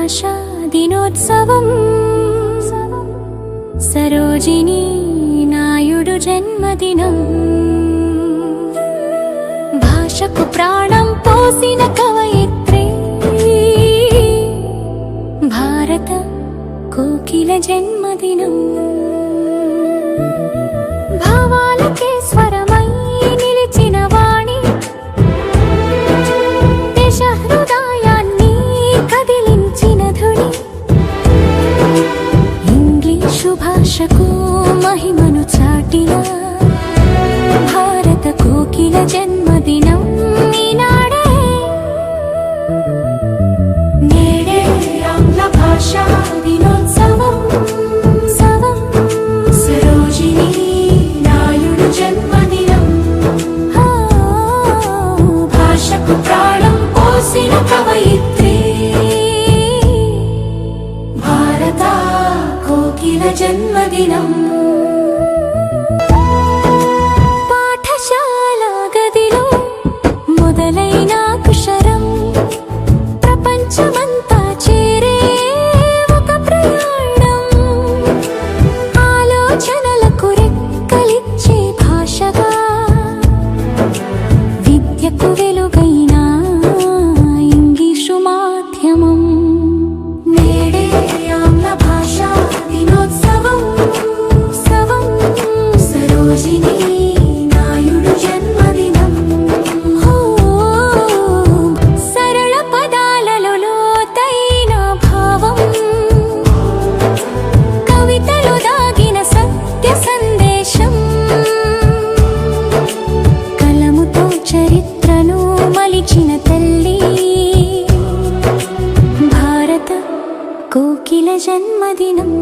భాషా దినోత్సవం సరోజినీ నాయుడు జన్మదినం భాషకు ప్రాణం పోసిన కవయిత్రి భారత కోకిల జన్మదినం భావాలకే స్వరమై నిలిచిన వాణి దేశ హృదయాన్ని కదిలించిన ధుని ఇంగ్లీషు భాషకు మహిమను చాటిన భారత కోకిల జన్మదినం ఈనాడే నేడే ఆంగ్ల భాషా దినోత్సవం సరోజినీ నాయుడు జన్మదినం భాషకు ప్రాణం పోసిన కవయిత్రి భారత కోకిల జన్మదినం పాఠశాల గదిలో మొదలైన కుశరం ప్రపంచమంతా చేరే ఒక ప్రయాణం ఆలోచనలకు రెక్కలిచ్చే భాషగా విద్యకు వెలుగైన ఇంగ్లీషు మాధ్యమం నేడే ఆంగ్ల భాషా దినోత్సవం సరోజినీ నాయుడు జన్మదినం సరళ పదాలలో లోతైన భావం కవితలో దాగిన సత్య సందేశం కలముతో చరిత్రను మలిచిన తల్లి భారత కోకిల జన్మదినం